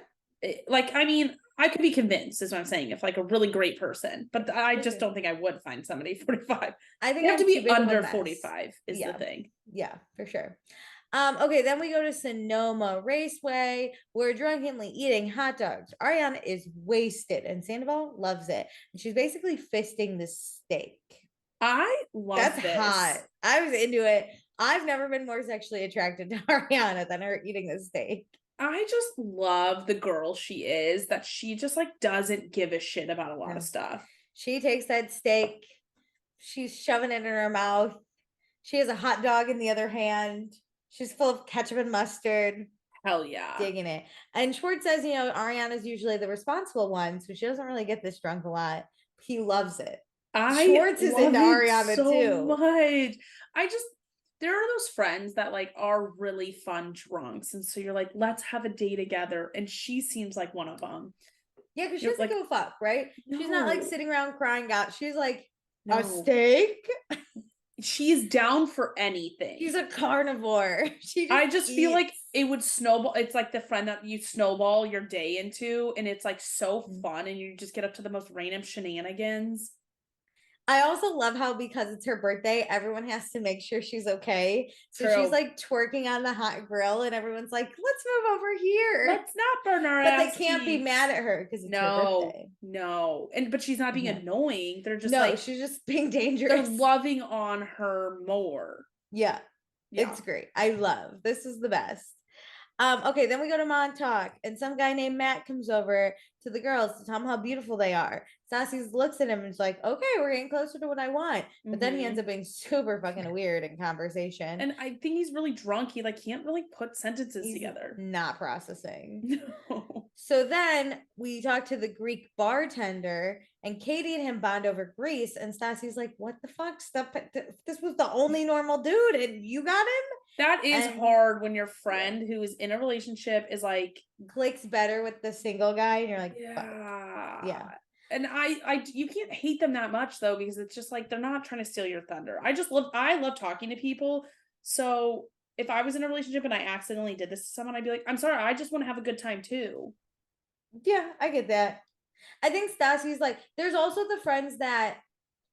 Like, I mean, I could be convinced, is what I'm saying, if like a really great person, but I just don't think I would find somebody 45. I think you have to be under 45 is the thing. Yeah, for sure. Okay, then we go to Sonoma Raceway. We're drunkenly eating hot dogs. Ariana is wasted and Sandoval loves it. And she's basically fisting the steak. I love That's this. hot. I was into it. I've never been more sexually attracted to Ariana than her eating the steak. I just love the girl she is, that she just like doesn't give a shit about a lot of stuff. She takes that steak, she's shoving it in her mouth. She has a hot dog in the other hand. She's full of ketchup and mustard. Hell yeah. Digging it. And Schwartz says, Ariana's usually the responsible one, so she doesn't really get this drunk a lot. He loves it. Schwartz is into Ariana so too. Much. There are those friends that like are really fun drunks, and so you're like, let's have a day together, and she seems like one of them. Yeah, because she doesn't give a fuck, right? No. She's not like sitting around crying out. She's like, a steak? She's down for anything. She's a carnivore. I just feel like it would snowball. It's like the friend that you snowball your day into, and it's like so fun, and you just get up to the most random shenanigans. I also love how, because it's her birthday, everyone has to make sure she's okay. So True. She's like twerking on the hot grill, and everyone's like, let's move over here. Let's not burn our But they can't be mad at her because it's her birthday. No. But she's not being annoying. They're just she's just being dangerous. They're loving on her more. Yeah. It's great. I love. This is the best. Okay, then we go to Montauk, and some guy named Matt comes over to the girls to tell them how beautiful they are. Stassi looks at him and is like, okay, we're getting closer to what I want. But then he ends up being super fucking weird in conversation. And I think he's really drunk. He like can't really put sentences together. Not processing. No. So then we talk to the Greek bartender, and Katie and him bond over Greece, and Stassi's like, what the fuck? This was the only normal dude, and you got him? That is hard when your friend who is in a relationship is like clicks better with the single guy, and you're like, yeah. Fuck. Yeah. And I you can't hate them that much though, because it's just like they're not trying to steal your thunder. I love talking to people. So if I was in a relationship and I accidentally did this to someone, I'd be like, I'm sorry, I just want to have a good time too. Yeah, I get that. I think Stassi's like, there's also the friends that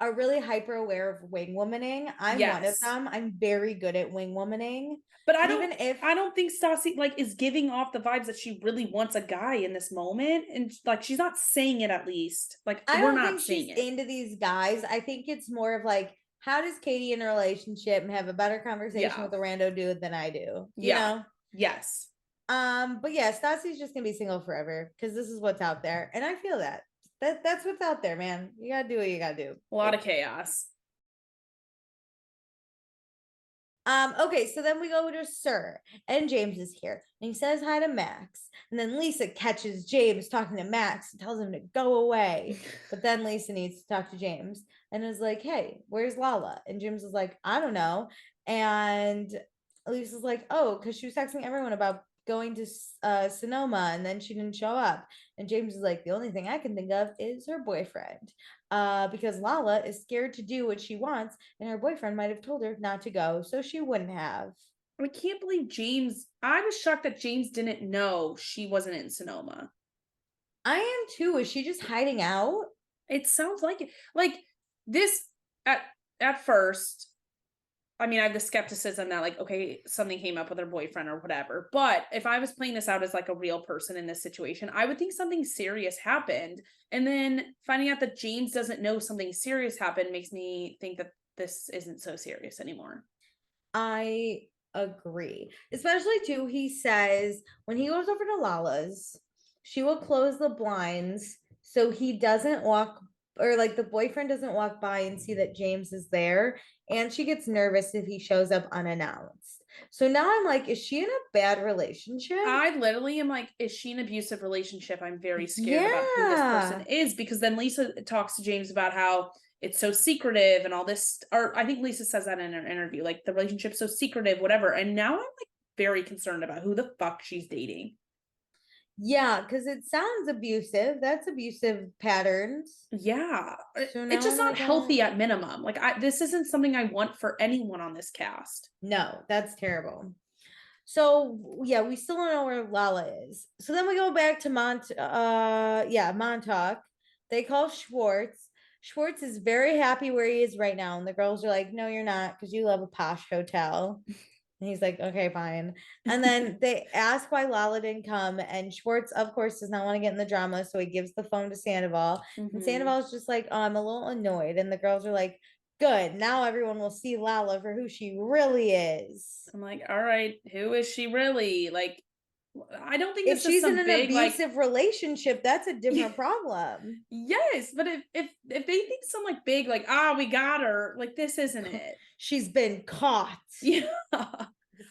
are really hyper aware of wing womaning. I'm one of Yes. them. I'm very good at wing womaning. But I Even don't think Stassi like is giving off the vibes that she really wants a guy in this moment. And like she's not saying it, at least. Like I we're don't not think she's seeing it. into these guys. I think it's more of like, how does Katie in a relationship and have a better conversation Yeah. with a rando dude than I do? You Yeah. know? Yes. But yeah, Stassi's just gonna be single forever because this is what's out there. And I feel that. That's what's out there, man. You gotta do what you gotta do. A lot of chaos. Okay, so then we go to Sir, and James is here, and he says hi to Max, and then Lisa catches James talking to Max and tells him to go away. But then Lisa needs to talk to James and is like, "Hey, where's Lala?" And James is like, "I don't know." And Lisa's like, "Oh, because she was texting everyone about going to Sonoma, and then she didn't show up." And James is like, "The only thing I can think of is her boyfriend." Because Lala is scared to do what she wants, and her boyfriend might have told her not to go, so she wouldn't have. I can't believe James. I was shocked that James didn't know she wasn't in Sonoma. I am too. Is she just hiding out? It sounds like it. Like this at first. I mean, I have the skepticism that like, okay, something came up with her boyfriend or whatever. But if I was playing this out as like a real person in this situation, I would think something serious happened. And then finding out that James doesn't know something serious happened makes me think that this isn't so serious anymore. I agree. Especially too, he says when he goes over to Lala's, she will close the blinds so he doesn't walk, or like the boyfriend doesn't walk by and see that James is there. And she gets nervous if he shows up unannounced. So now I'm like, is she in a bad relationship? I literally am like, is she an abusive relationship? I'm very scared about who this person Yeah. is, because then Lisa talks to James about how it's so secretive and all this. Or I think Lisa says that in her interview, like the relationship's so secretive, whatever. And now I'm like very concerned about who the fuck she's dating. Yeah, because it sounds abusive. That's abusive patterns. Yeah, So it's now just I'm not like, healthy at minimum. Like this isn't something I want for anyone on this cast. no, that's terrible. So yeah, we still don't know where Lala is. So then we go back to Montauk. They call Schwartz. Schwartz is very happy where he is right now. And the girls are like, no, you're not, because you love a posh hotel. And he's like, okay, fine. And then they ask why Lala didn't come. And Schwartz, of course, does not want to get in the drama. So he gives the phone to Sandoval. And Sandoval is just like, oh, I'm a little annoyed. And the girls are like, good. Now everyone will see Lala for who she really is. I'm like, all right, who is she really? Like, I don't think If this is she's in some an big like abusive relationship, that's a different problem. yes, but if they think some like big like we got her, like this isn't it. She's been caught. Yeah. All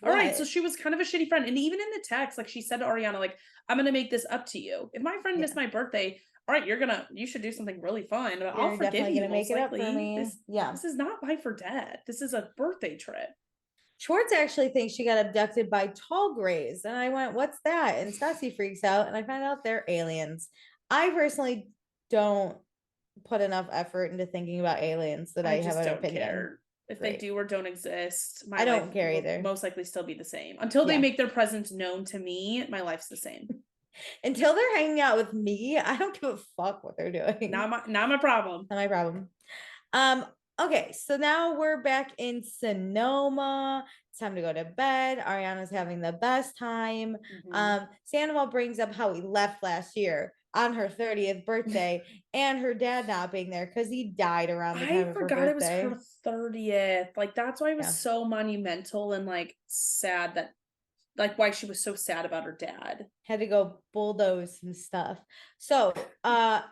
right, so What? she was kind of a shitty friend, and even in the text, like she said to Ariana, like I'm gonna make this up to you. If my friend missed Yeah. my birthday, all right, you should do something really fun. But I'll You're forgive definitely you gonna make most it up for likely. me. Yeah. This is not life or death. This is a birthday trip. Schwartz actually thinks she got abducted by tall grays. And I went, what's that? And Stassi freaks out, and I find out they're aliens. I personally don't put enough effort into thinking about aliens that I have just an don't opinion. care. If Great. they do or don't exist, my I don't life care will either. most likely still be the same. Until they Yeah. make their presence known to me, my life's the same. Until they're hanging out with me, I don't give a fuck what they're doing. Not my problem. Not my problem. Okay, so now we're back in Sonoma. It's time to go to bed. Ariana's having the best time. Sandoval brings up how he left last year on her 30th birthday and her dad not being there because he died around the time I of her forgot it was birthday. her 30th. Like that's why it was Yeah. so monumental and like sad that like why she was so sad about her dad. Had to go bulldoze some stuff. So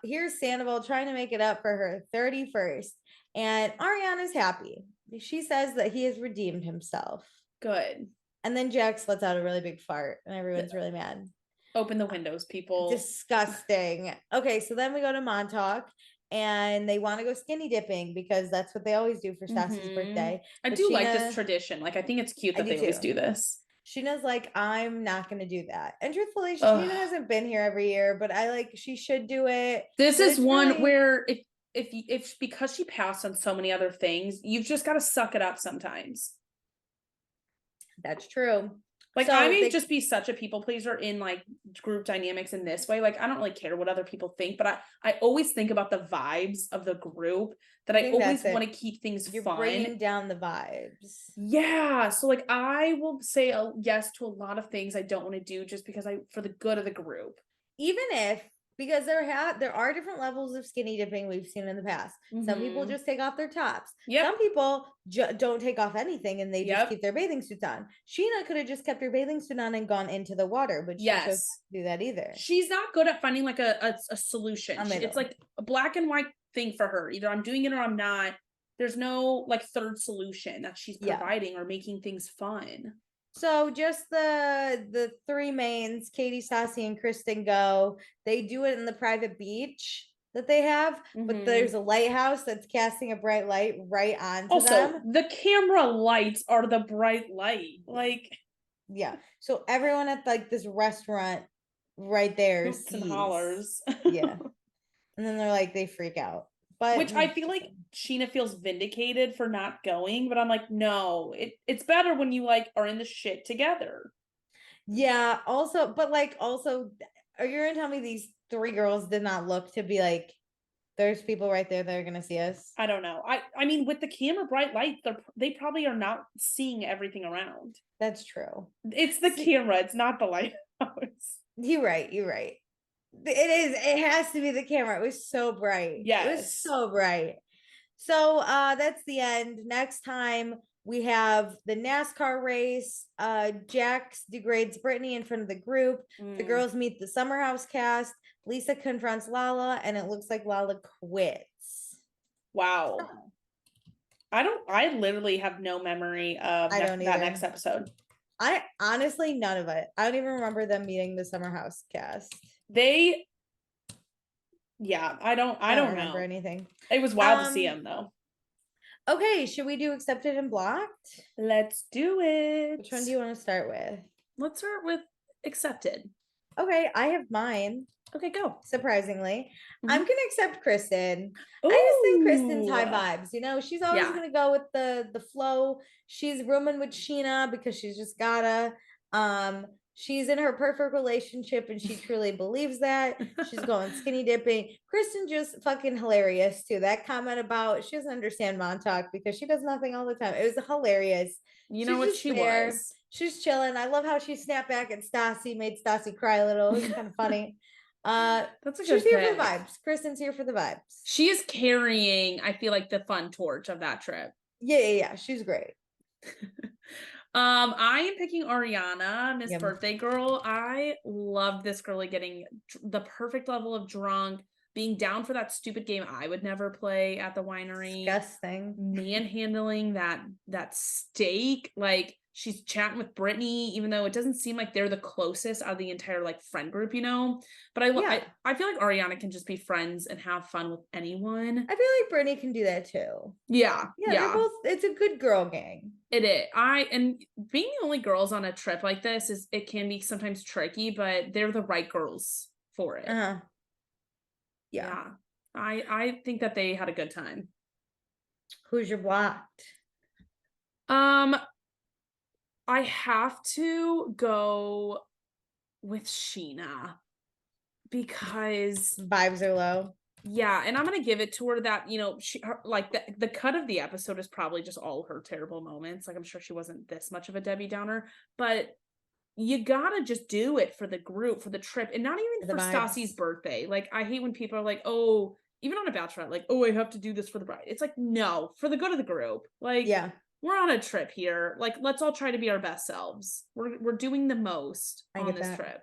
here's Sandoval trying to make it up for her 31st. And Ariana's happy. She says that he has redeemed himself. Good. And then Jax lets out a really big fart, and everyone's really mad. Open the windows, people. Disgusting. Okay, so then we go to Montauk, and they want to go skinny dipping because that's what they always do for Stassi's birthday. I do like this tradition. Like, I think it's cute that they always do this. Shena's like, I'm not going to do that. And truthfully, Scheana hasn't been here every year, but I like, she should do it. This is one where if because she passed on so many other things, you've just got to suck it up sometimes. That's true. Like, So I may just be such a people pleaser in like group dynamics in this way. Like, I don't really care what other people think, but I always think about the vibes of the group, that I always want to keep things You're fun. bringing down the vibes. Yeah. So like, I will say a yes to a lot of things I don't want to do just because for the good of the group. Even if, because there are different levels of skinny dipping we've seen in the past. Some people just take off their tops. Yep. Some people don't take off anything and they just keep their bathing suits on. Scheana could have just kept her bathing suit on and gone into the water, but she chose not to do that either. She's not good at finding like a solution. It's like a black and white thing for her. Either I'm doing it or I'm not. There's no like third solution that she's providing or making things fun. So just the three mains, Katie, Stassi, and Kristen go. They do it in the private beach that they have, but there's a lighthouse that's casting a bright light right onto them. The camera lights are the bright light. Like, yeah. So everyone at like this restaurant right there sees. And hollers. Yeah. And then they're like, they freak out. But which I feel like Scheana feels vindicated for not going, but I'm like, no, it's better when you like are in the shit together. Yeah. Also, but like, also, are you gonna tell me these three girls did not look to be like, there's people right there that are gonna see us? I don't know. I mean, with the camera bright light, they probably are not seeing everything around. That's true. It's the camera. It's not the lighthouse. You're right. You're right. It has to be the camera. It was so bright. Yes. It was so bright. So that's the end. Next time we have the NASCAR race. Jax degrades Brittany in front of the group. The girls meet the Summer House cast. Lisa confronts Lala, and it looks like Lala quits. Wow. I literally have no memory of that next episode. I honestly, none of it. I don't even remember them meeting the Summer House cast. I don't remember anything. It was wild to see him though. Okay, should we do accepted and blocked? Let's do it. Which one do you want to start with? Let's start with accepted. Okay, I have mine. Okay, go. Surprisingly, I'm gonna accept Kristen. Ooh. I just think Kristen's high vibes. You know, she's always gonna go with the flow. She's rooming with Scheana because she's just gotta. She's in her perfect relationship and she truly believes that. She's going skinny dipping. Kristen just fucking hilarious too. That comment about she doesn't understand Montauk because she does nothing all the time. It was hilarious. You know what she was. She's chilling. I love how she snapped back at Stassi, made Stassi cry a little. It was kind of funny. That's a she's here for the vibes. Kristen's here for the vibes. She is carrying, I feel like, the fun torch of that trip. Yeah. She's great. I am picking Ariana, Miss Birthday Girl. I loved this girlie getting the perfect level of drunk, being down for that stupid game I would never play at the winery. Disgusting. Manhandling that steak. Like, she's chatting with Brittany, even though it doesn't seem like they're the closest out of the entire like friend group, you know. But I feel like Ariana can just be friends and have fun with anyone. I feel like Brittany can do that too. Yeah. They're both. It's a good girl gang. It is. And being the only girls on a trip like this it can be sometimes tricky, but they're the right girls for it. Yeah. I think that they had a good time. Who's your blocked? I have to go with Scheana because vibes are low. Yeah, and I'm gonna give it to her that, you know, like the cut of the episode is probably just all her terrible moments. Like, I'm sure she wasn't this much of a Debbie Downer, but you gotta just do it for the group, for the trip, and not even for Stassi's birthday. Like, I hate when people are like, oh, even on a bachelorette, like, oh, I have to do this for the bride. It's like, no, for the good of the group. Like, yeah. We're on a trip here. Like, let's all try to be our best selves. We're doing the most on this trip.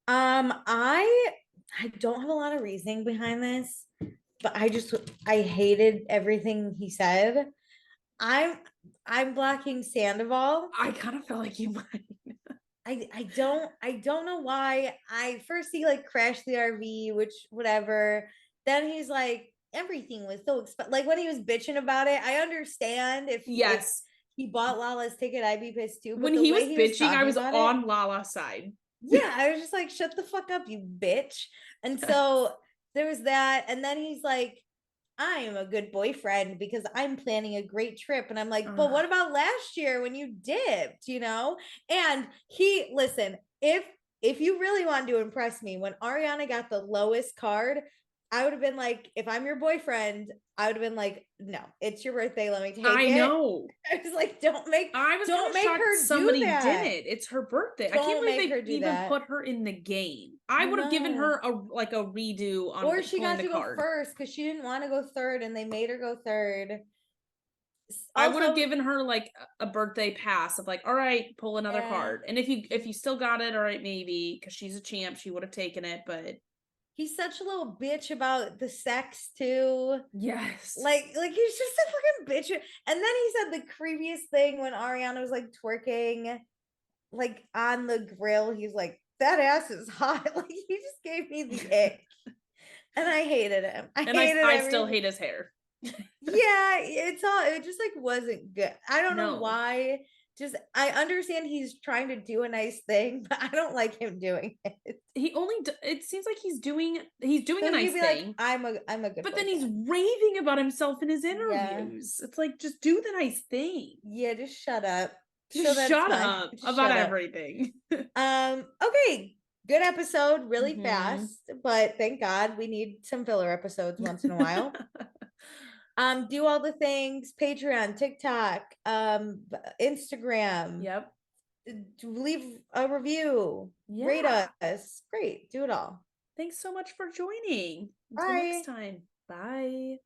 I don't have a lot of reasoning behind this, but I hated everything he said. I'm blocking Sandoval. I kind of felt like you might. I don't know why. He like crashed the RV, which whatever. Then he's like, everything was so expensive. Like, when he was bitching about it, I understand if he bought Lala's ticket, I'd be pissed too. But when he was bitching, I was on Lala's side. Yeah, I was just like, shut the fuck up, you bitch. And so there was that. And then he's like, I am a good boyfriend because I'm planning a great trip. And I'm like, but Ugh. what about last year when you dipped, you know? And he, listen, if you really wanted to impress me, when Ariana got the lowest card, I would have been like, if I'm your boyfriend, I would have been like, no, it's your birthday. Let me take I it. know. I was like, I was kind don't of make shocked her do somebody that. didn't. It's her birthday. I can't Don't believe make they her do even that. put her in the game. I would have given No. her a redo on Or she pulling got the to go card. first because she didn't want to go third and they made her go third. I would have Also, given her like a birthday pass of like, all right, pull another yeah, card. And if you still got it, all right, maybe because she's a champ, she would have taken it. But he's such a little bitch about the sex too. yes, Like he's just a fucking bitch. And then he said the creepiest thing when Ariana was like twerking, like on the grill. He's like, "That ass is hot." Like he just gave me the ick, and I hated him. I and hated I still everything. hate his hair. Yeah, it's all. It just like wasn't good. I don't know No. why. Just I understand he's trying to do a nice thing, but I don't like him doing it. He only it seems like he's doing So a nice he'd be like, thing, I'm a good but then he's boyfriend. raving about himself in his Yeah. interviews. It's like just do the nice thing. Yeah, just shut up. So Just that's shut fine. up Just about shut up. everything. Okay. Good episode, really Mhm. fast, but thank God we need some filler episodes once in a while. Do all the things, Patreon, TikTok, Instagram, Yep. leave a review, rate Yeah. us. Great, do it all. Thanks so much for joining. Until next Bye. time. Bye.